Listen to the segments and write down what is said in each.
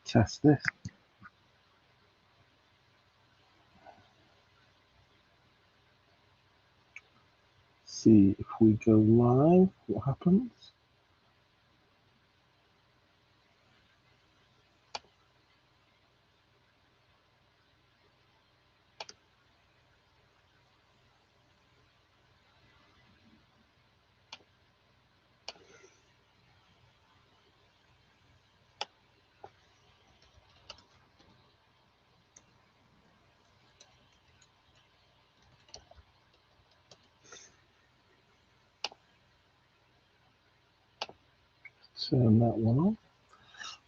test this. See if we go live, what happens. Turn that one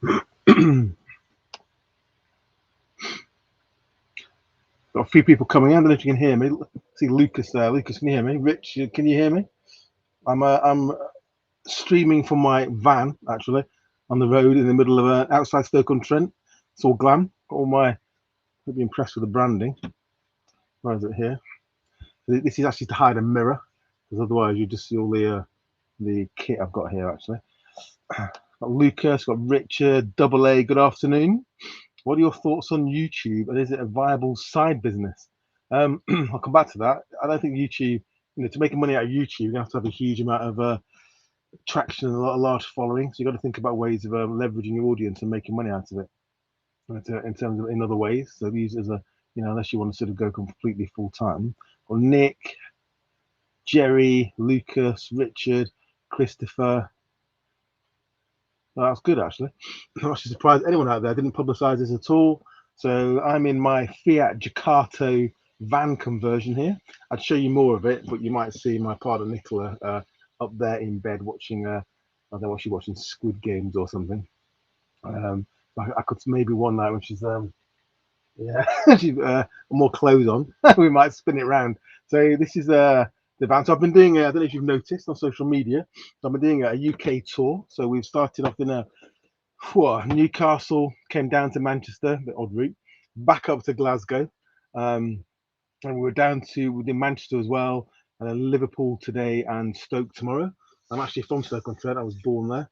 on. Got a few people coming in. I don't know if you can hear me. See Lucas there. Lucas, can you hear me? Rich, can you hear me? I'm streaming from my van, actually, on the road in the middle of outside Stoke-on-Trent. It's all glam. Got all my, you'll be impressed with the branding. Where is it here? This is actually to hide a mirror, because otherwise you just see all the kit I've got here, actually. Got Lucas, got Richard, Double A, good afternoon. What are your thoughts on YouTube, and is it a viable side business? I'll come back to that. I don't think YouTube, to make money out of YouTube, you have to have a huge amount of traction and a large following. So you've got to think about ways of leveraging your audience and making money out of it in terms of in other ways. So these as a, unless you want to sort of go completely full time. Well, Nick, Jerry, Lucas, Richard, Christopher. Well, that's good, actually. I'm actually surprised anyone out there didn't publicize this at all. So I'm in my Fiat Jakarta van conversion here. I'd show you more of it, but you might see my partner Nicola up there in bed watching, I don't know what she's watching, Squid Games or something. I could maybe one night when she's, she's more clothes on, we might spin it around. So this is the van. So I've been doing, I don't know if you've noticed on social media, so I've been doing a UK tour. So we've started off in Newcastle, came down to Manchester, the odd route, back up to Glasgow. And we're down to within Manchester as well, and then Liverpool today and Stoke tomorrow. I'm actually from Stoke-on-Trent. I was born there.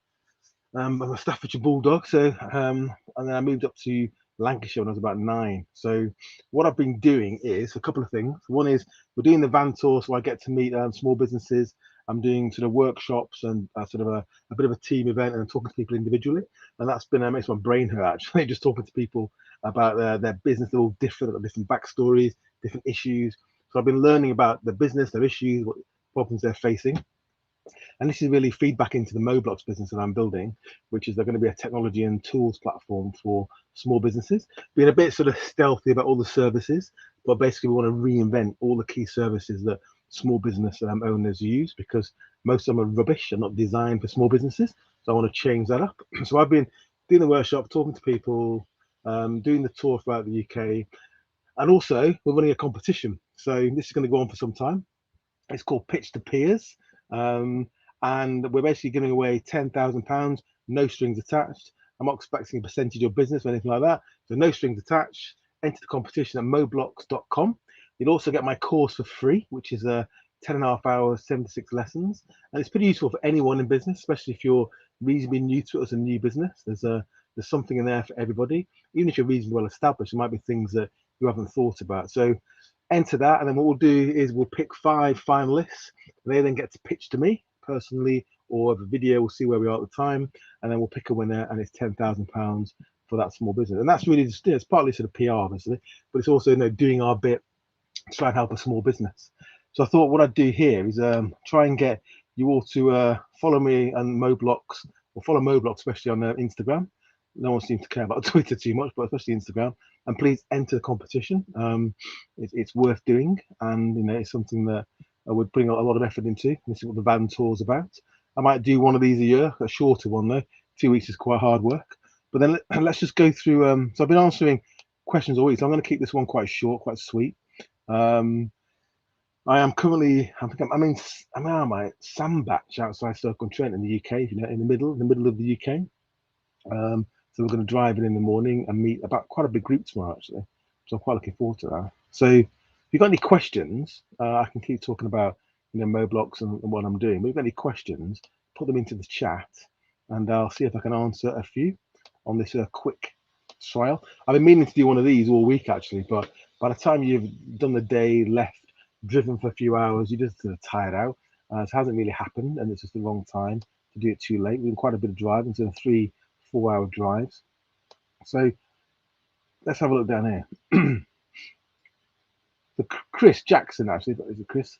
I'm a Staffordshire Bulldog. So, and then I moved up to Lancashire when I was about 9. So, what I've been doing is a couple of things. One is we're doing the van tour, so I get to meet small businesses. I'm doing sort of workshops and sort of a bit of a team event and talking to people individually. And that's been makes my brain hurt actually, just talking to people about their business. They're all different, got different backstories, different issues. So I've been learning about the business, their issues, what problems they're facing. And this is really feedback into the Moblocks business that I'm building, which is they're going to be a technology and tools platform for small businesses, being a bit sort of stealthy about all the services, but basically we want to reinvent all the key services that small business owners use, because most of them are rubbish and not designed for small businesses. So I want to change that up. So I've been doing the workshop, talking to people, doing the tour throughout the UK, and also we're running a competition. So this is going to go on for some time. It's called Pitch to Piers. And we're basically giving away £10,000, no strings attached. I'm not expecting a percentage of business or anything like that. So no strings attached. Enter the competition at moblocks.com. You'll also get my course for free, which is 10.5 hours, 76 lessons. And it's pretty useful for anyone in business, especially if you're reasonably new to it as a new business. There's something in there for everybody. Even if you're reasonably well established, there might be things that you haven't thought about. So enter that, and then what we'll do is we'll pick 5 finalists. They then get to pitch to me personally, or the video. We'll see where we are at the time, and then we'll pick a winner, and it's £10,000 for that small business. And that's really just, it's partly sort of PR, obviously, but it's also doing our bit to try and help a small business. So I thought what I'd do here is try and get you all to follow me and Moblocks, or follow Moblocks, especially on Instagram. No one seems to care about Twitter too much, but especially Instagram. And please enter the competition. It's worth doing, and it's something that I would bring a lot of effort into. This is what the van tour is about. I might do one of these a year, a shorter one though. 2 weeks is quite hard work. But then let's just go through. So I've been answering questions all week, so I'm going to keep this one quite short, quite sweet. I am currently, I'm in my Sandbach outside Stoke-on-Trent in the UK, in the middle of the UK. So we're going to drive in the morning and meet about quite a big group tomorrow, actually. So I'm quite looking forward to that. So if you've got any questions, I can keep talking about Moblocks and what I'm doing. But if you've got any questions, put them into the chat, and I'll see if I can answer a few on this quick trial. I've been meaning to do one of these all week actually, but by the time you've done the day, left, driven for a few hours, you're just tired out. It hasn't really happened, and it's just the wrong time to do it too late. We've done quite a bit of driving, so 3-4 hour drives. So let's have a look down here. So Chris Jackson, actually, is it Chris?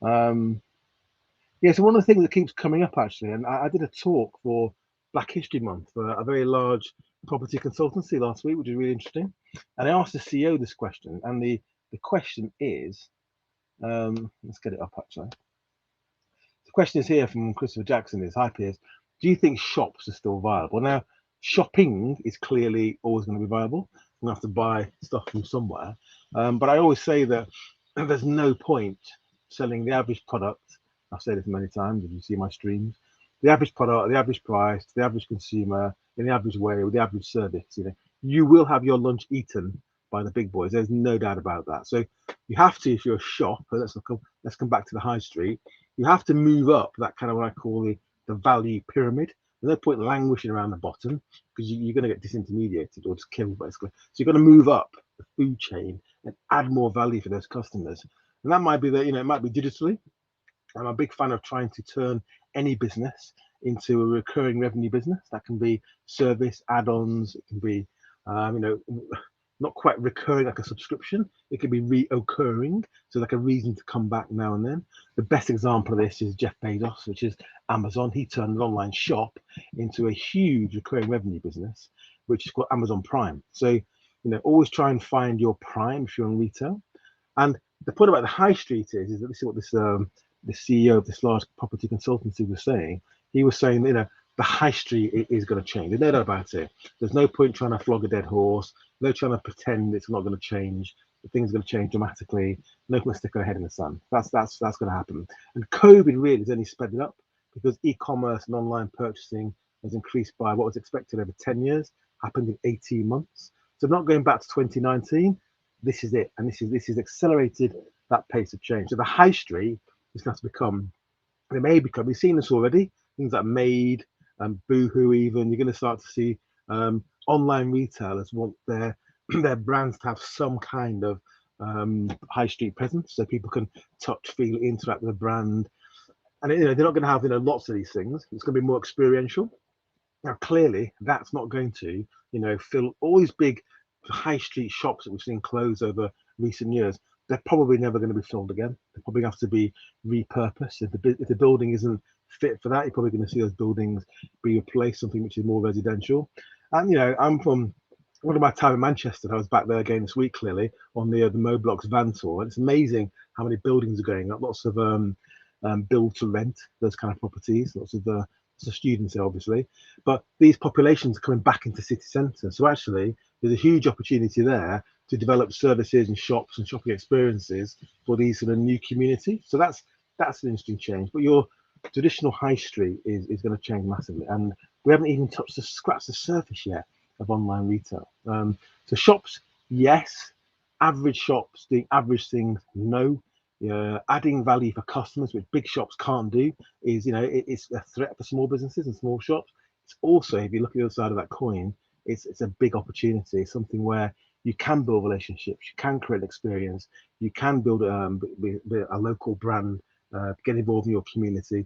Yeah, so one of the things that keeps coming up actually, and I did a talk for Black History Month for a very large property consultancy last week, which is really interesting. And I asked the CEO this question, and the question is, let's get it up actually. The question is here from Christopher Jackson is, hi Piers, do you think shops are still viable? Now, shopping is clearly always going to be viable. I'm going to have to buy stuff from somewhere. But I always say that there's no point selling the average product. I've said this many times if you see my streams. The average product, the average price, the average consumer, in the average way, with the average service. You will have your lunch eaten by the big boys. There's no doubt about that. So you have to, if you're a shop, let's come back to the high street. You have to move up that kind of what I call the value pyramid. There's no point languishing around the bottom because you're going to get disintermediated or just killed basically. So you've got to move up the food chain and add more value for those customers. And that might be that, it might be digitally. I'm a big fan of trying to turn any business into a recurring revenue business. That can be service add-ons. It can be, not quite recurring like a subscription. It can be reoccurring, so like a reason to come back now and then. The best example of this is Jeff Bezos, which is Amazon. He turned an online shop into a huge recurring revenue business, which is called Amazon Prime. So, always try and find your prime if you're in retail. And the point about the high street is that this is what this the CEO of this large property consultancy was saying. He was saying, the high street is going to change. There's no doubt about it. There's no point trying to flog a dead horse. No trying to pretend it's not going to change. The thing's going to change dramatically. No point sticking our head in the sun. That's going to happen. And COVID really has only sped it up because e-commerce and online purchasing has increased by what was expected over 10 years, happened in 18 months. So not going back to 2019, this is it. And this is accelerated that pace of change. So the high street is going to become, we've seen this already, things like Made and Boohoo even, you're going to start to see online retailers want their brands to have some kind of high street presence so people can touch, feel, interact with the brand. And they're not going to have lots of these things. It's going to be more experiential. Now clearly that's not going to fill all these big high street shops that we've seen close over recent years. They're probably never going to be filled again. They probably have to be repurposed. If the building isn't fit for that, you're probably going to see those buildings be replaced, something which is more residential. And I'm from one of my time in Manchester. I was back there again this week, clearly on the Moblocks van tour. And it's amazing how many buildings are going up. Lots of build to rent, those kind of properties. Lots of students here, obviously. But these populations are coming back into city centre. So actually, there's a huge opportunity there to develop services and shops and shopping experiences for these sort of new communities. So that's an interesting change. But your traditional high street is going to change massively, and we haven't even scratched the surface yet of online retail. So shops, yes. Average shops doing average things, no. Adding value for customers, which big shops can't do, is it's a threat for small businesses and small shops. It's also, if you look at the other side of that coin, it's a big opportunity. It's something where you can build relationships, you can create an experience, you can build a local brand, get involved in your community.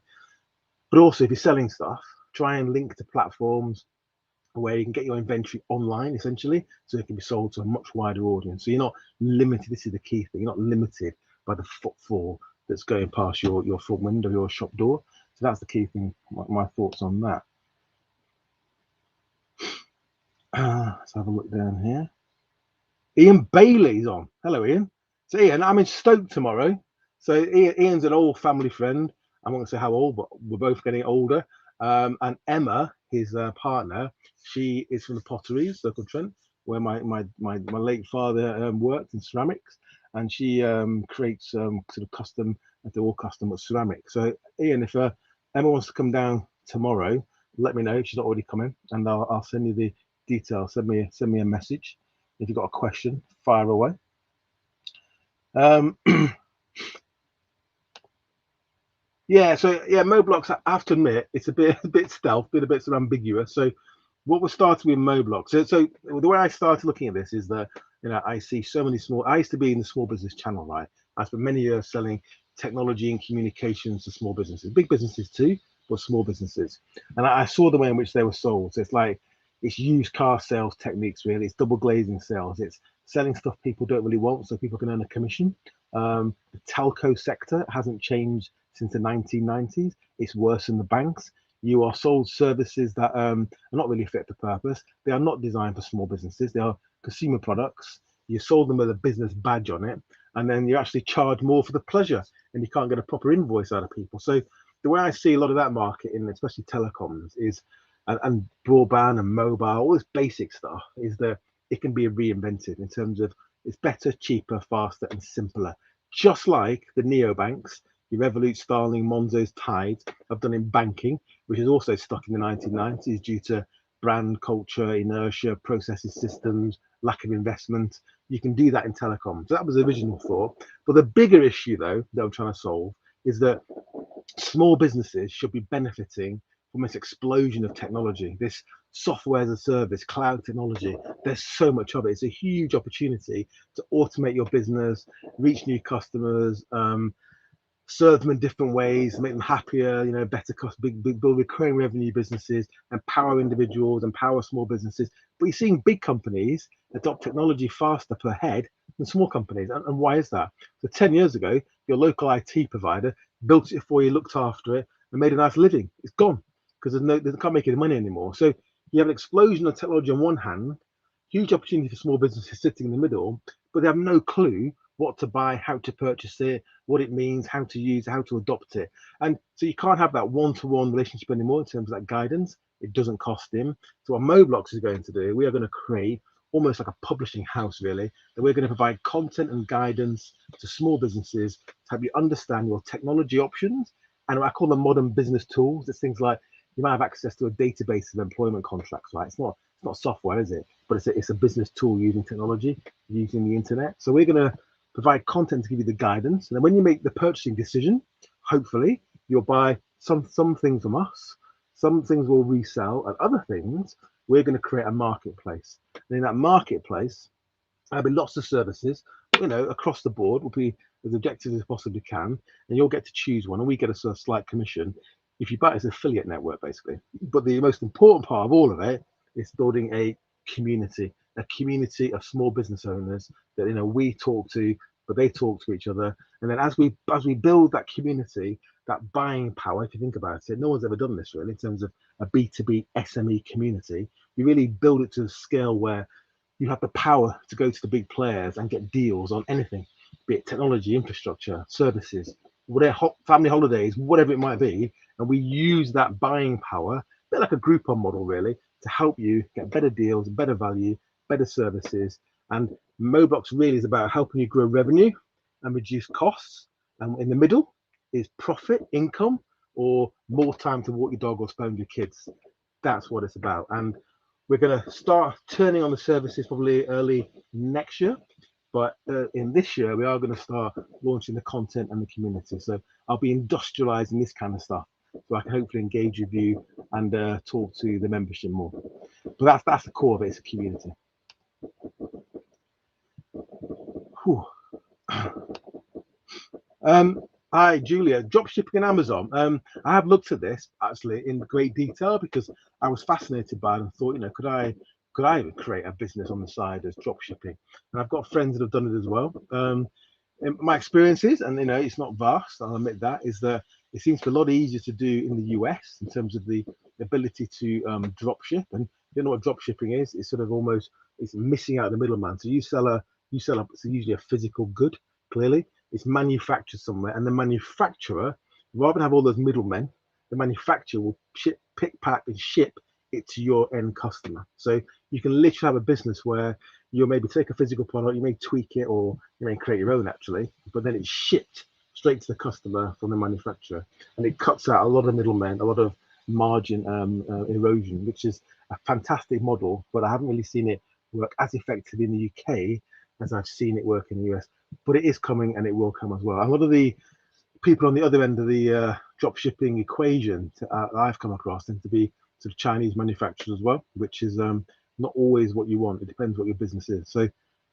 But also, if you're selling stuff, try and link to platforms where you can get your inventory online, essentially, so it can be sold to a much wider audience. So you're not limited. This is the key thing. You're not limited by the footfall that's going past your front window, your shop door. So that's the key thing. My thoughts on that. Let's have a look down here. Ian Bailey's on. Hello, Ian. So Ian, I'm in Stoke tomorrow. So Ian's an old family friend. I'm not going to say how old, but we're both getting older. And Emma, his partner, she is from the Potteries, Stoke-on-Trent, where my late father worked in ceramics, and she creates sort of custom, they're all custom with ceramics. So Ian, if Emma wants to come down tomorrow, let me know if she's not already coming, and I'll send you the details. Send me a message if you've got a question. Fire away. Yeah, so Moblocks, I have to admit, it's a bit stealth, a bit sort of ambiguous. So what was started with Moblock. So the way I started looking at this is that I see so many small. I used to be in the small business channel, right? I spent many years selling technology and communications to small businesses, big businesses too, but small businesses. And I saw the way in which they were sold. So it's used car sales techniques, really. It's double glazing sales. It's selling stuff people don't really want, so people can earn a commission. The telco sector hasn't changed since the 1990s. It's worse than the banks. You are sold services that are not really fit for purpose. They are not designed for small businesses. They are consumer products. You sold them with a business badge on it, and then you actually charge more for the pleasure, and you can't get a proper invoice out of people. So the way I see a lot of that market, in especially telecoms, is and broadband and mobile, all this basic stuff, is that it can be reinvented in terms of it's better, cheaper, faster, and simpler. Just like the neobanks, your Revolut, Starling, Monzo's, Tide have done in banking, which is also stuck in the 1990s due to brand culture, inertia, processes, systems, lack of investment. You can do that in telecoms. So that was the original thought. But the bigger issue, though, that I'm trying to solve is that small businesses should be benefiting from this explosion of technology, this software as a service, cloud technology. There's so much of it. It's a huge opportunity to automate your business, reach new customers, serve them in different ways, make them happier, better cost, build recurring revenue businesses, empower individuals, empower small businesses. But you're seeing big companies adopt technology faster per head than small companies. And why is that? So 10 years ago, your local IT provider built it for you, looked after it, and made a nice living. It's gone because they can't make any money anymore. So you have an explosion of technology on one hand, huge opportunity for small businesses sitting in the middle, but they have no clue what to buy, how to purchase it, what it means, how to use, how to adopt it. And so you can't have that one-to-one relationship anymore in terms of that guidance. It doesn't cost him. So what Moblox is going to do, we are going to create almost like a publishing house, really, that we're going to provide content and guidance to small businesses to help you understand your technology options. And I call them modern business tools. It's things like you might have access to a database of employment contracts, right? It's not software, is it? But it's a business tool using technology, using the internet. So we're going to provide content to give you the guidance. And then when you make the purchasing decision, hopefully you'll buy some things from us, some things we'll resell, and other things we're going to create a marketplace. And in that marketplace, there'll be lots of services, across the board. Will be as objective as possibly can, and you'll get to choose one, and we get a sort of slight commission if you buy it as an affiliate network, basically. But the most important part of all of it is building a community of small business owners that we talk to, but they talk to each other. And then as we build that community, that buying power, if you think about it, no one's ever done this really in terms of a B2B SME community. You really build it to a scale where you have the power to go to the big players and get deals on anything, be it technology, infrastructure, services, whatever, family holidays, whatever it might be. And we use that buying power, a bit like a Groupon model, really, to help you get better deals, better value, better services. And Moblox really is about helping you grow revenue and reduce costs. And in the middle is profit, income, or more time to walk your dog or spend with your kids. That's what it's about. And we're going to start turning on the services probably early next year. But in this year, we are going to start launching the content and the community. So I'll be industrializing this kind of stuff so I can hopefully engage with you and talk to the membership more. But that's the core of it. It's a community. Hi, Julia. Dropshipping in Amazon. I have looked at this actually in great detail because I was fascinated by it and thought, could I create a business on the side as dropshipping? And I've got friends that have done it as well. My experiences, and it's not vast, I'll admit that, is that it seems to be a lot easier to do in the US in terms of the ability to dropship. And you know what dropshipping is? It's sort of almost it's missing out the middleman. So you sell it's usually a physical good, clearly. It's manufactured somewhere, and the manufacturer, rather than have all those middlemen, the manufacturer will pick, pack, and ship it to your end customer. So you can literally have a business where you'll maybe take a physical product, you may tweak it, or you may create your own actually, but then it's shipped straight to the customer from the manufacturer, and it cuts out a lot of middlemen, a lot of margin erosion, which is a fantastic model. But I haven't really seen it work as effectively in the UK as I've seen it work in the US. But it is coming, and it will come as well. And a lot of the people on the other end of the drop shipping equation I've come across tend to be sort of Chinese manufacturers as well, which is not always what you want. It depends what your business is. So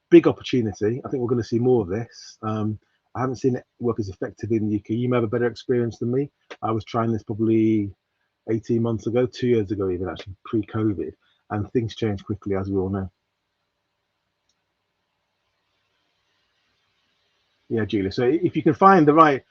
big opportunity. I think we're going to see more of this. I haven't seen it work as effectively in the UK. You may have a better experience than me. I was trying this probably 18 months ago, 2 years ago, even actually pre-COVID, and things change quickly, as we all know. Yeah, Julia. So if you can find the right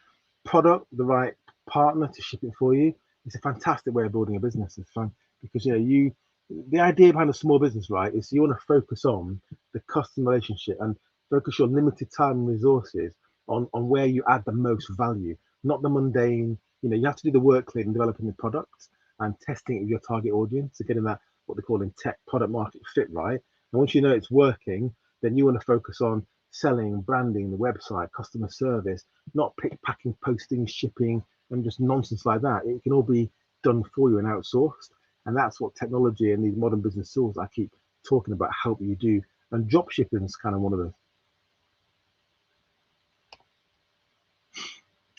product, the right partner to ship it for you, it's a fantastic way of building a business. It's fun because the idea behind a small business, right, is you want to focus on the customer relationship and focus your limited time and resources on where you add the most value, not the mundane. You have to do the work clear in developing the product and testing it with your target audience, so getting that what they call in tech product market fit, right? And once you know it's working, then you want to focus on selling, branding, the website, customer service, not pick, packing, posting, shipping, and just nonsense like that. It can all be done for you and outsourced. And that's what technology and these modern business tools I keep talking about help you do. And drop shipping is kind of one of those.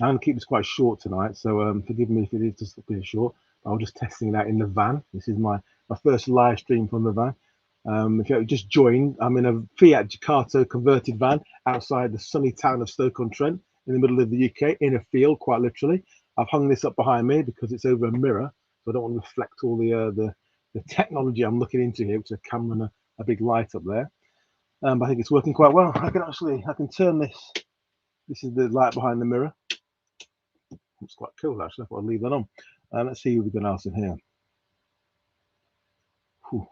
I'm going to keep this quite short tonight, so forgive me if it is just a bit short. I was just testing it out in the van. This is my first live stream from the van. If you just joined, I'm in a Fiat Ducato converted van outside the sunny town of Stoke-on-Trent in the middle of the UK, in a field, quite literally. I've hung this up behind me because it's over a mirror, so I don't want to reflect all the technology I'm looking into here, which is a camera and a big light up there. But I think it's working quite well. I can turn this. This is the light behind the mirror. It's quite cool, actually. I thought I'd leave that on. Let's see what we've got else in here. Whew.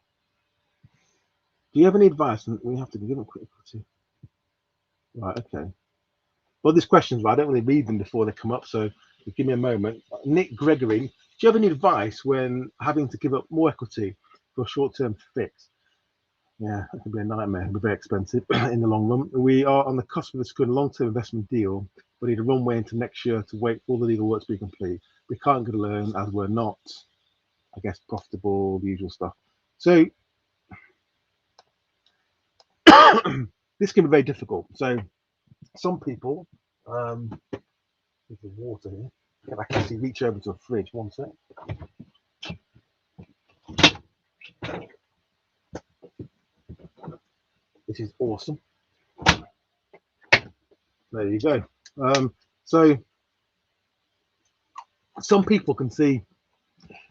Do you have any advice? We have to give them a quick equity. Right, okay. Well, these questions, right, I don't really read them before they come up, so give me a moment. Nick Gregory, do you have any advice when having to give up more equity for a short-term fix? Yeah, that can be a nightmare. It'll be very expensive in the long run. We are on the cusp of a good long-term investment deal, but need a runway into next year to wait for all the legal work to be complete. We can't get a loan as we're not, I guess, profitable, the usual stuff. So this can be very difficult. So some people, there's the water here. Can I actually reach over to a fridge? One sec. This is awesome. There you go. So some people can see,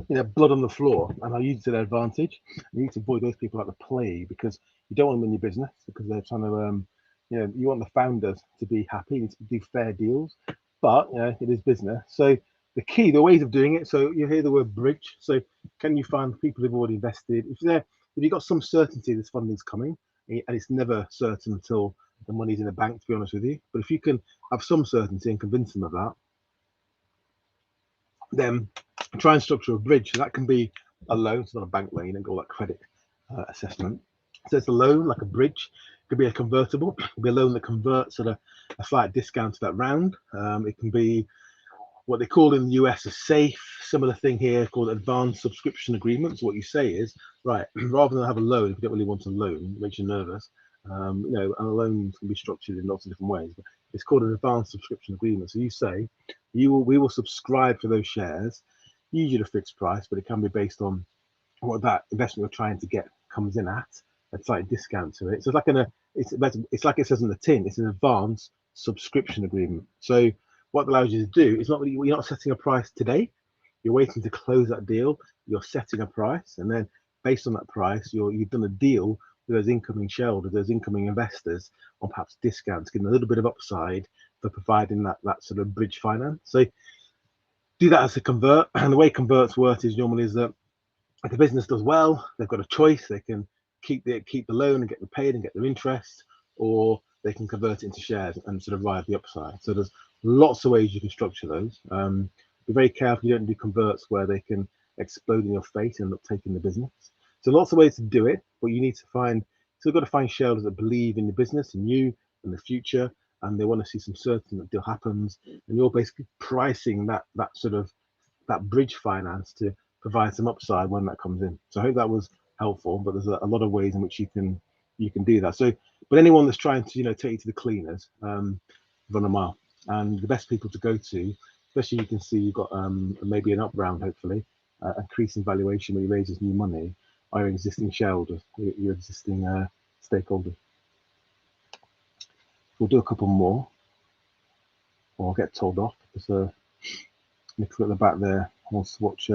blood on the floor, and I use it to their advantage. You need to avoid those people like the plague because you don't want them in your business because they're trying to, you want the founders to be happy. You need to do fair deals, but it is business. So the ways of doing it. So you hear the word bridge. So can you find people who've already invested? If you've got some certainty this funding's coming, and it's never certain until the money's in the bank, to be honest with you. But if you can have some certainty and convince them of that, then try and structure a bridge. So that can be a loan. It's not a bank loan. You don't get all that credit assessment. So it's a loan, like a bridge. It could be a convertible. It could be a loan that converts at a slight discount to that round. It can be what they call in the US a SAFE, similar thing here called advanced subscription agreements. What you say is, right, rather than have a loan, if you don't really want a loan, it makes you nervous. And a loan can be structured in lots of different ways. But it's called an advanced subscription agreement. So you say, we will subscribe for those shares, usually at a fixed price, but it can be based on what that investment we're trying to get comes in at. A slight discount to it. So it's like it says in the tin. It's an advanced subscription agreement. So what it allows you to do is you're not setting a price today. You're waiting to close that deal. You're setting a price, and then based on that price, you've done a deal with those incoming shareholders, those incoming investors, on perhaps discounts, getting a little bit of upside for providing that sort of bridge finance. So do that as a convert, and the way converts work is normally is that if the business does well, they've got a choice. They can keep the loan and get repaid and get their interest, or they can convert it into shares and sort of ride the upside. So there's lots of ways you can structure those. Be very careful you don't do converts where they can explode in your face and end up taking the business. So lots of ways to do it, but you need to find. So you've got to find shareholders that believe in the business and you and the future, and they want to see some certainty that deal happens. And you're basically pricing that bridge finance to provide some upside when that comes in. So I hope that was helpful, but there's a lot of ways in which you can do that. So, but anyone that's trying to take you to the cleaners, run a mile. And the best people to go to, especially you can see you've got maybe an up round hopefully, increasing valuation when you raise this new money are your existing shareholders, your existing stakeholders. We'll do a couple more, or I'll get told off because Nicola at the back there wants to watch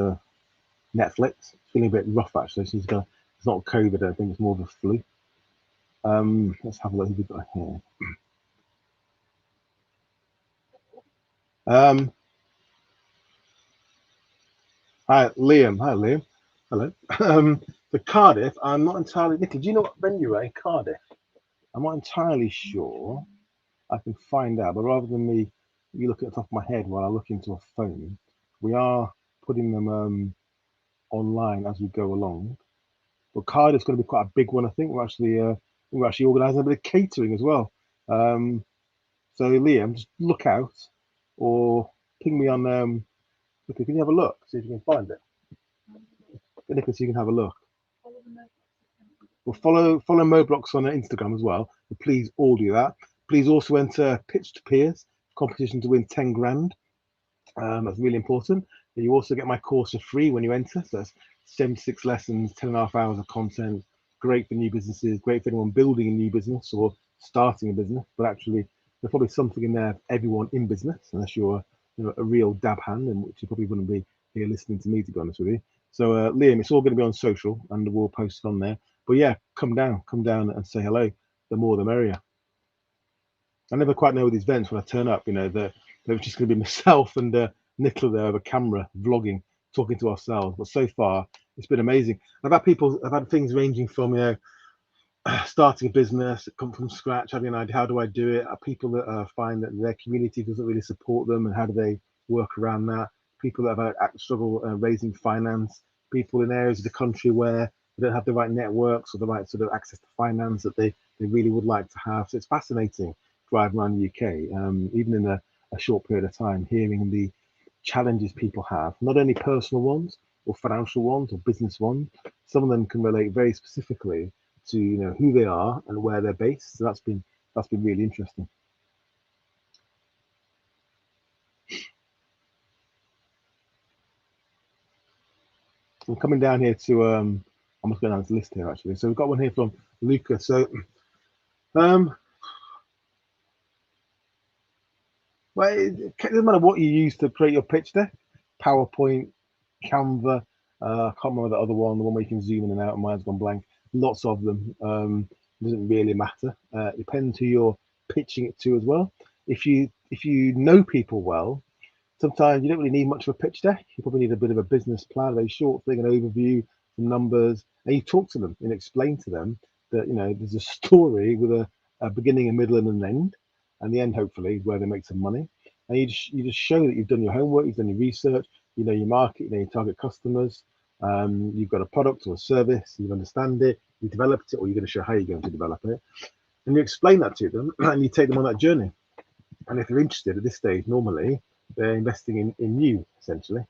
Netflix. It's feeling a bit rough actually. She's got, it's not COVID, I think it's more of a flu. Let's have a look who we've got here. Hi, Liam. Hi, Liam. Hello. The Cardiff, I'm not entirely. Nicola, do you know what venue we're in Cardiff? I'm not entirely sure. I can find out, but rather than me, you look at the top of my head while I look into a phone, we are putting them online as we go along. But Cardiff's going to be quite a big one. I think we're actually organising a bit of catering as well. So Liam, just look out or ping me on. Can you have a look? See if you can find it. Nicholas, you can have a look. Well, follow Moblocks on Instagram as well. So please all do that. Please also enter Pitch to Piers competition to win 10 grand. That's really important. You also get my course for free when you enter. So that's 76 lessons, 10.5 hours of content. Great for new businesses. Great for anyone building a new business or starting a business. But actually, there's probably something in there for everyone in business, unless you're a real dab hand, and which you probably wouldn't be here listening to me, to be honest with you. So Liam, it's all going to be on social, and we'll post it on there. But yeah, come down and say hello. The more, the merrier. I never quite know with these events when I turn up. They're just going to be myself and Nicola there with a camera, vlogging, talking to ourselves. But so far, it's been amazing. I've had things ranging from starting a business, come from scratch, having an idea, how do I do it? People that find that their community doesn't really support them, and how do they work around that? People that have had struggle raising finance, people in areas of the country where they don't have the right networks or the right sort of access to finance that they really would like to have. So it's fascinating driving around the UK, even in a short period of time, hearing the challenges people have, not only personal ones or financial ones or business ones. Some of them can relate very specifically to who they are and where they're based. So that's been really interesting. I'm coming down here to I'm just going down this list here actually. So we've got one here from Luca. So well, it doesn't matter what you use to create your pitch deck. PowerPoint, Canva. I can't remember the other one, the one where you can zoom in and out, and mine's gone blank. Lots of them. Doesn't really matter. It depends who you're pitching it to as well. If you know people well, sometimes you don't really need much of a pitch deck. You probably need a bit of a business plan, a very short thing, an overview, some numbers, and you talk to them and explain to them that there's a story with a beginning, a middle, and an end, and the end hopefully is where they make some money. And you just show that you've done your homework, you've done your research, you know your market, you know your target customers. You've got a product or a service, you understand it, you developed it, or you're going to show how you're going to develop it, and you explain that to them, and you take them on that journey. And if they're interested at this stage, normally they're investing in you essentially,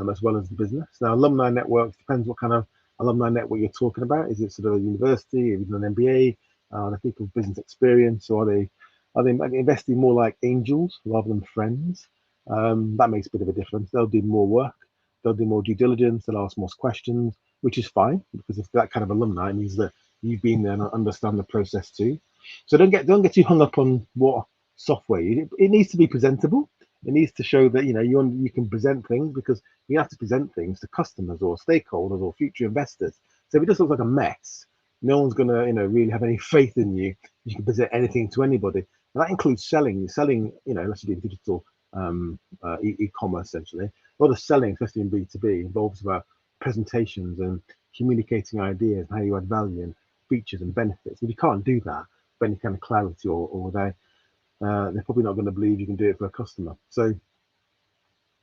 as well as the business. Now, alumni networks depends what kind of alumni network you're talking about. Is it sort of a university? Have you done an MBA? Are people with business experience, or are they investing more like angels rather than friends? That makes a bit of a difference. They'll do more work. They'll do more due diligence. They'll ask more questions, which is fine because if that kind of alumni means that you've been there and understand the process too. So don't get too hung up on what software. It needs to be presentable. It needs to show that you can present things, because you have to present things to customers or stakeholders or future investors. So if it just looks like a mess, no one's going to really have any faith in you. You can present anything to anybody, and that includes selling. Selling, unless you're doing digital e-commerce essentially. A lot of selling, especially in B2B, involves about presentations and communicating ideas and how you add value and features and benefits. If you can't do that with any kind of clarity or they're probably not going to believe you can do it for a customer. So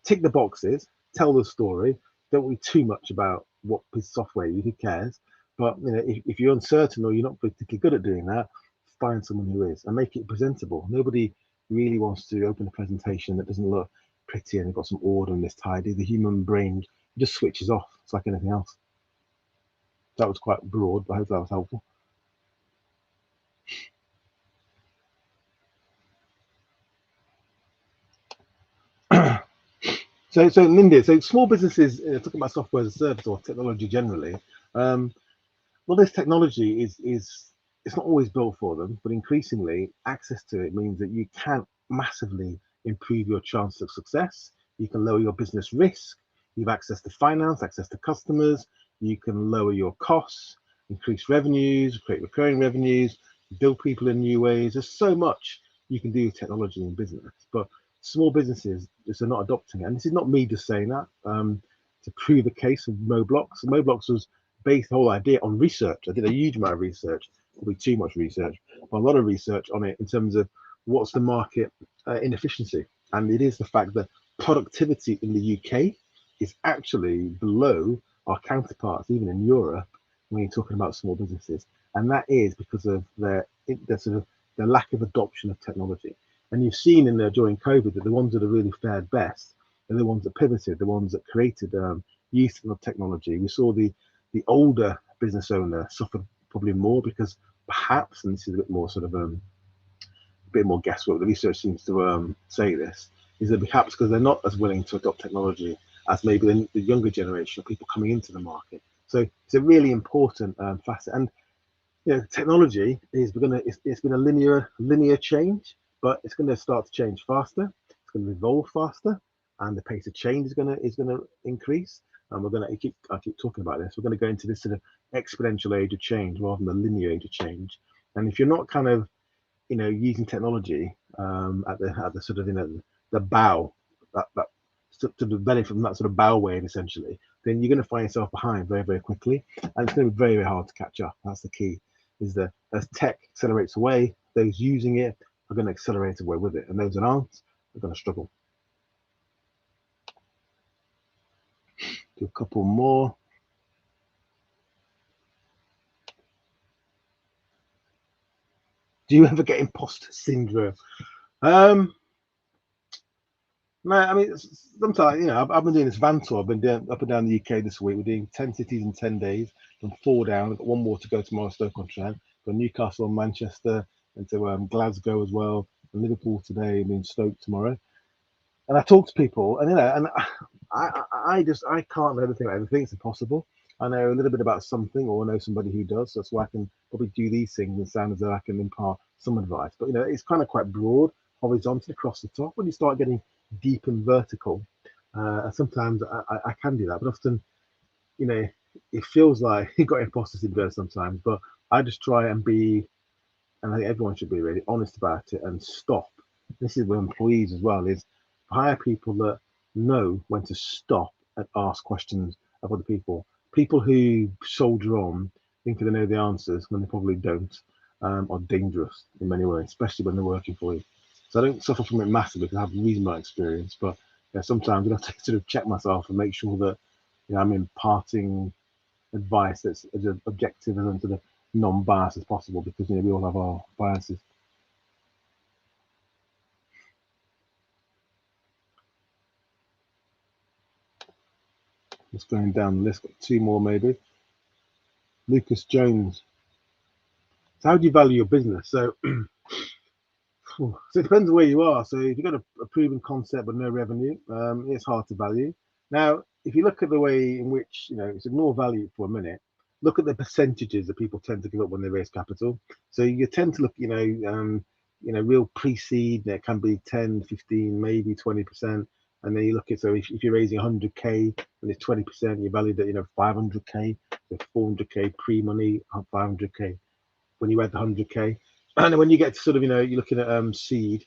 tick the boxes, tell the story. Don't worry too much about what piece of software you. Who cares? But if you're uncertain or you're not particularly good at doing that, find someone who is and make it presentable. Nobody really wants to open a presentation that doesn't look pretty and got some order and it's tidy. The human brain just switches off. It's like anything else. That was quite broad, but I hope that was helpful. So in India, so small businesses, talking about software as a service or technology generally, um, well, this technology is it's not always built for them, but increasingly access to it means that you can massively improve your chance of success. You can lower your business risk. You've access to finance, access to customers. You can lower your costs, increase revenues, create recurring revenues, build people in new ways. There's so much you can do with technology in business, but small businesses just are not adopting it. And this is not me just saying that. To prove the case of Moblocks, Moblocks was based the whole idea on research. I did a huge amount of research, probably too much research, but a lot of research on it in terms of what's the market inefficiency. And it is the fact that productivity in the UK is actually below our counterparts, even in Europe, when you're talking about small businesses. And that is because of their sort of their lack of adoption of technology. And you've seen in there during COVID that the ones that have really fared best are the ones that pivoted, the ones that created use of technology. We saw the older business owner suffered probably more because perhaps, and this is a bit more sort of a bit more guesswork, the research seems to say this, is that perhaps because they're not as willing to adopt technology as maybe the younger generation of people coming into the market. So it's a really important facet. And technology is it's been a linear change, but it's going to start to change faster. It's going to evolve faster, and the pace of change is going to increase. And we're going to I keep talking about this. We're going to go into this sort of exponential age of change rather than the linear age of change. And if you're not kind of using technology at the sort of the bow that to benefit from that sort of bow wave essentially, then you're going to find yourself behind very, very quickly, and it's going to be very, very hard to catch up. That's the key, is that as tech accelerates away, those using it are going to accelerate away with it, and those that aren't are going to struggle. Do a couple more. Do you ever get imposter syndrome? Man, I mean, sometimes I've been doing this van tour. I've been doing up and down the UK this week. We're doing 10 cities in 10 days. From 4 down. I've got one more to go tomorrow, Stoke-on-Trent. Got Newcastle and Manchester, and to Glasgow as well, and Liverpool today, and then Stoke tomorrow. And I talk to people, and I can't know everything about everything. It's impossible. I know a little bit about something, or I know somebody who does. So that's why I can probably do these things and sound as though I can impart some advice. But it's kind of quite broad, horizontal across the top. When you start getting deep and vertical, sometimes I can do that. But often, it feels like you got imposter syndrome sometimes. But I just try and be, and I think everyone should be really honest about it and stop. This is with employees as well, is hire people that know when to stop and ask questions of other people. People who soldier on thinking they know the answers when they probably don't, are dangerous in many ways, especially when they're working for you. So I don't suffer from it massively because I have reasonable experience, but sometimes I have to sort of check myself and make sure that I'm imparting advice that's as objective and sort of non-biased as possible, because we all have our biases. Just going down the list, got 2 more maybe. Lucas Jones. So how do you value your business? So, so it depends on where you are. So if you've got a proven concept but no revenue, it's hard to value. Now, if you look at the way in which, it's ignore value for a minute, look at the percentages that people tend to give up when they raise capital. So you tend to look, real pre-seed, that can be 10, 15, maybe 20%. And then you look at, so if you're raising 100K and it's 20%, you're valued at, 500K, so 400K pre-money, 500K when you add the 100K. And then when you get to sort of, you're looking at seed,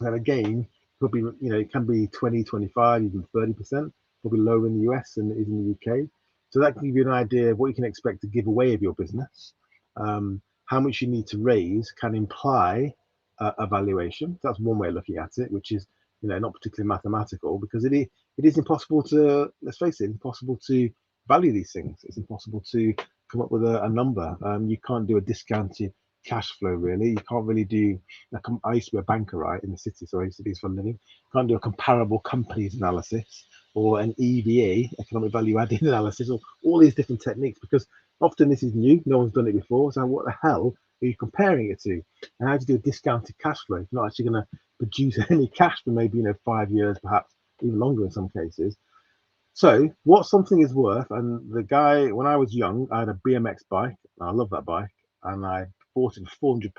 and again, probably, it can be 20, 25, even 30%, probably lower in the US than it is in the UK. So that can give you an idea of what you can expect to give away of your business. How much you need to raise can imply a valuation. That's one way of looking at it, which is, not particularly mathematical, because it is impossible to, let's face it, impossible to value these things. It's impossible to come up with a number. You can't do a discounted cash flow, really. You can't really do, I used to be a banker, right, in the city, so I used to do this for a living. Can't do a comparable companies analysis or an EVA, economic value added analysis, or all these different techniques, because often this is new, no one's done it before. So what the hell are you comparing it to? And how do you do a discounted cash flow? It's not actually going to produce any cash for maybe 5 years, perhaps even longer in some cases. So what something is worth, and the guy, when I was young, I had a BMX bike. I love that bike, and I bought it for £400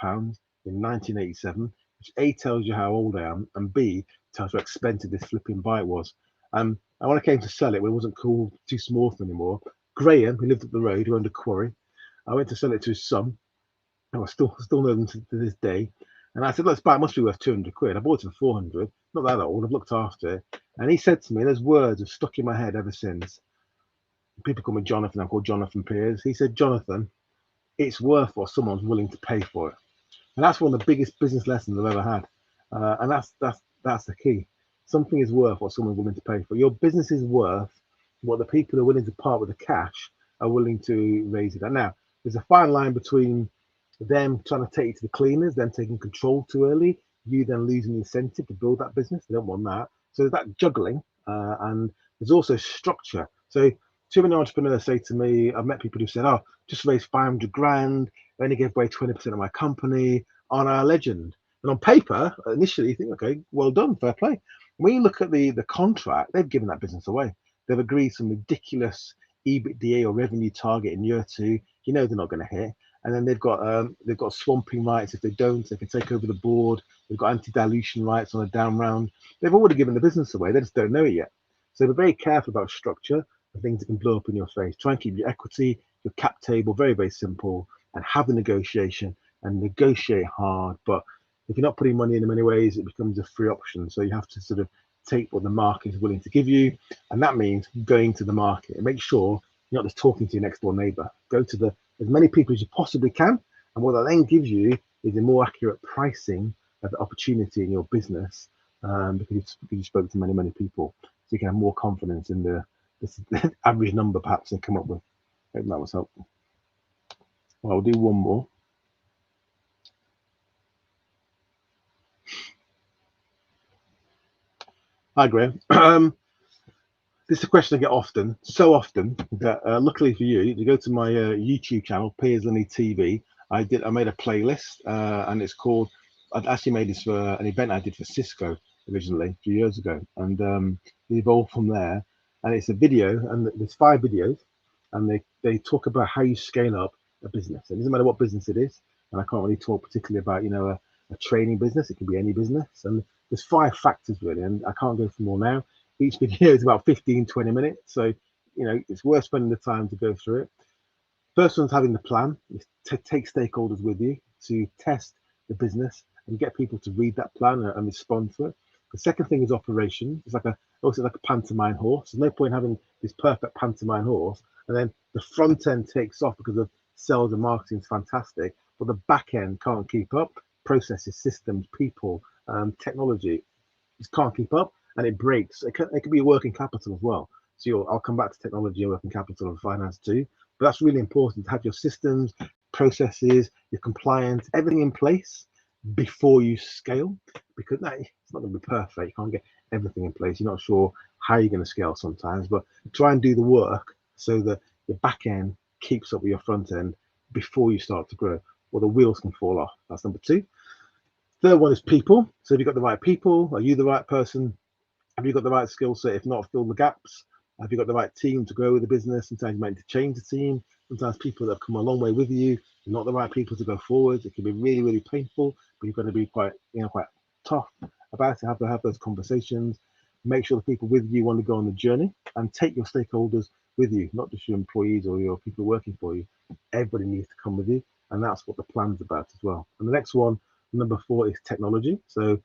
in 1987, which A, tells you how old I am, and B, tells you how expensive this flipping bike was. And when I came to sell it, when it wasn't cool, too small for anymore, Graham, who lived up the road, who owned a quarry, I went to sell it to his son, and I still know them to this day. And I said, "Look, this bike must be worth 200 quid. I bought it for 400, not that old, I've looked after it." And he said to me, and those words have stuck in my head ever since. People call me Jonathan, I'm called Jonathan Piers. He said, "Jonathan, it's worth what someone's willing to pay for it." And that's one of the biggest business lessons I've ever had. And that's the key. Something is worth what someone's willing to pay for. Your business is worth what the people who are willing to part with the cash are willing to raise it. And now there's a fine line between them trying to take you to the cleaners, them taking control too early, you then losing the incentive to build that business. They don't want that. So there's that juggling, and there's also structure. So too many entrepreneurs say to me, I've met people who said, "Oh, just raised 500 grand, I only gave away 20% of my company, on our legend." And on paper, initially you think, okay, well done, fair play. When you look at the contract, they've given that business away. They've agreed some ridiculous EBITDA or revenue target in year two. You know they're not going to hit. And then they've got swamping rights. If they don't, they can take over the board. They've got anti-dilution rights on a down round. They've already given the business away. They just don't know it yet. So be very careful about structure and things that can blow up in your face. Try and keep your equity, your cap table very, very simple, and have the negotiation and negotiate hard. But if you're not putting money in many ways, it becomes a free option. So you have to sort of take what the market is willing to give you. And that means going to the market and make sure you're not just talking to your next door neighbor. Go to as many people as you possibly can. And what that then gives you is a more accurate pricing of the opportunity in your business, because you spoke to many, many people. So you can have more confidence in the average number perhaps they come up with. I hope that was helpful. Well, I'll do one more. Hi, Graham. This is a question I get often, so often that luckily for you, you go to my YouTube channel, Piers Linney TV. I made a playlist, and it's called. I'd actually made this for an event I did for Cisco originally a few years ago, and it evolved from there. And it's a video, and there's 5 videos, and they talk about how you scale up a business. It doesn't matter what business it is, and I can't really talk particularly about a training business. It can be any business, and there's 5 factors really, and I can't go through more now. Each video is about 15-20 minutes, so it's worth spending the time to go through it. First one's having the plan, is to take stakeholders with you to test the business and get people to read that plan and respond to it. The second thing is operation. It's also like a pantomime horse. There's no point having this perfect pantomime horse and then the front end takes off because of sales and marketing is fantastic, but the back end can't keep up. Processes, systems, people, technology just can't keep up, and it breaks. It can be working capital as well. So I'll come back to technology and working capital and finance too. But that's really important to have your systems, processes, your compliance, everything in place before you scale, because it's not going to be perfect. You can't get everything in place. You're not sure how you're going to scale sometimes, but try and do the work so that your back end keeps up with your front end before you start to grow, or the wheels can fall off. That's number 2. Third one is people. So have you got the right people? Are you the right person? Have you got the right skill set? If not, fill the gaps. Have you got the right team to grow with the business? Sometimes you might need to change the team. Sometimes people that have come a long way with you are not the right people to go forward. It can be really, really painful, but you've got to be quite tough about it. Have to have those conversations. Make sure the people with you want to go on the journey, and take your stakeholders with you, not just your employees or your people working for you. Everybody needs to come with you, and that's what the plan's about as well. And the next one, number 4, is technology. So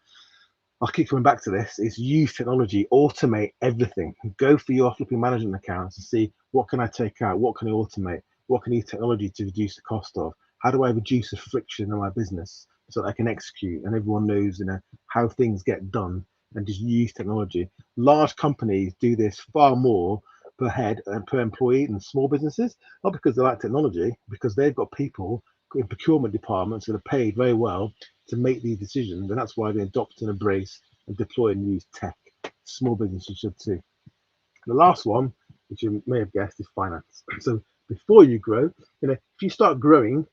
I'll keep coming back to this, is use technology, automate everything. Go for your flipping management accounts and see, what can I take out? What can I automate? What can I use technology to reduce the cost of? How do I reduce the friction in my business so that I can execute and everyone knows how things get done, and just use technology. Large companies do this far more per head and per employee than small businesses, not because they like technology, because they've got people in procurement departments that are paid very well to make these decisions, and that's why they adopt and embrace and deploy and use tech. Small businesses should too. The last one, which you may have guessed, is finance. So before you grow, if you start growing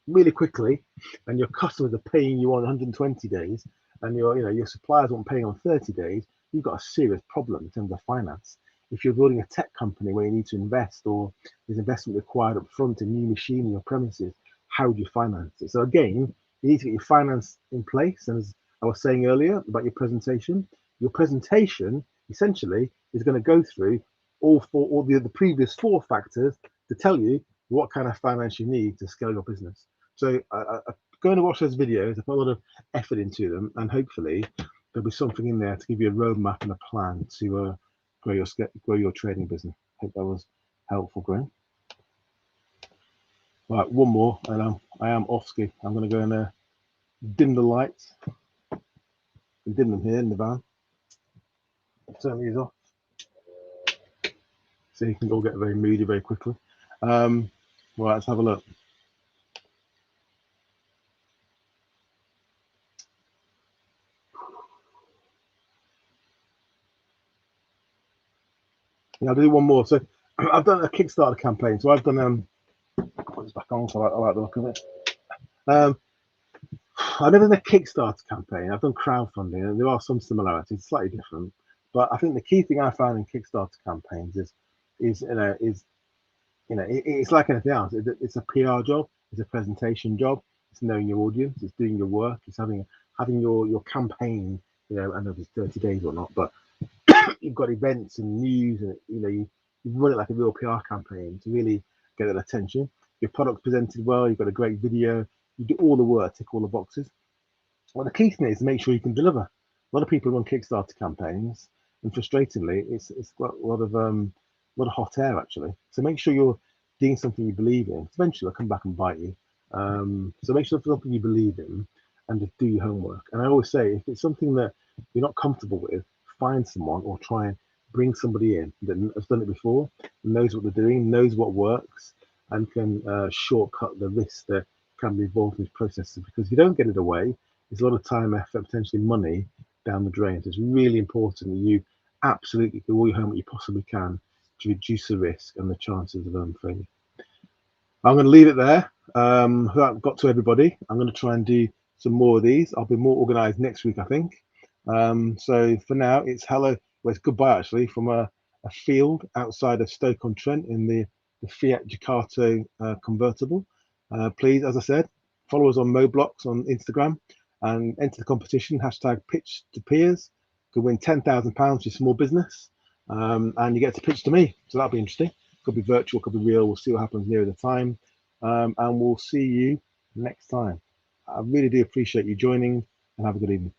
really quickly and your customers are paying you on 120 days and your suppliers aren't paying on 30 days, you've got a serious problem in terms of finance. If you're building a tech company where you need to invest, or there's investment required up front in new machinery or premises, how do you finance it? So again, you need to get your finance in place. And as I was saying earlier about your presentation essentially is going to go through all the previous four factors to tell you what kind of finance you need to scale your business. So go and watch those videos. I put a lot of effort into them, and hopefully there'll be something in there to give you a roadmap and a plan to grow your trading business. Hope that was helpful, Graham. Right, one more, and I am off ski. I'm going to go and dim the lights. We dim them here in the van. Turn these off, so you can all get very moody very quickly. Right, let's have a look. Yeah, I'll do one more. So I've done a Kickstarter campaign. So I've done put this back on, so I like the look of it. I've never done a Kickstarter campaign. I've done crowdfunding, and there are some similarities, slightly different. But I think the key thing I found in Kickstarter campaigns is it's like anything else. It's a PR job, it's a presentation job, it's knowing your audience, it's doing your work, it's having your campaign. I don't know if it's 30 days or not, but you've got events and news, and you run it like a real PR campaign to really get that attention. Your product's presented well, you've got a great video, you do all the work, tick all the boxes. Well, the key thing is to make sure you can deliver. A lot of people run Kickstarter campaigns, and frustratingly, it's got a lot of hot air actually. So make sure you're doing something you believe in. Eventually, they'll come back and bite you. So make sure it's something you believe in, and just do your homework. And I always say, if it's something that you're not comfortable with, find someone or try and bring somebody in that has done it before, knows what they're doing, knows what works, and can shortcut the risks that can be involved in these processes. Because if you don't get it away, there's a lot of time, effort, potentially money down the drain. So it's really important that you absolutely do all your homework you possibly can to reduce the risk and the chances of failure. I'm going to leave it there. That got to everybody. I'm going to try and do some more of these. I'll be more organized next week, I think. So for now, it's hello. Well, it's goodbye actually from a field outside of Stoke-on-Trent in the Fiat Ducato convertible. Please, as I said, follow us on Moblox on Instagram and enter the competition. Hashtag pitch to Piers. Could win £10,000 for your small business, and you get to pitch to me. So that'll be interesting. Could be virtual, could be real. We'll see what happens near the time, and we'll see you next time. I really do appreciate you joining, and have a good evening.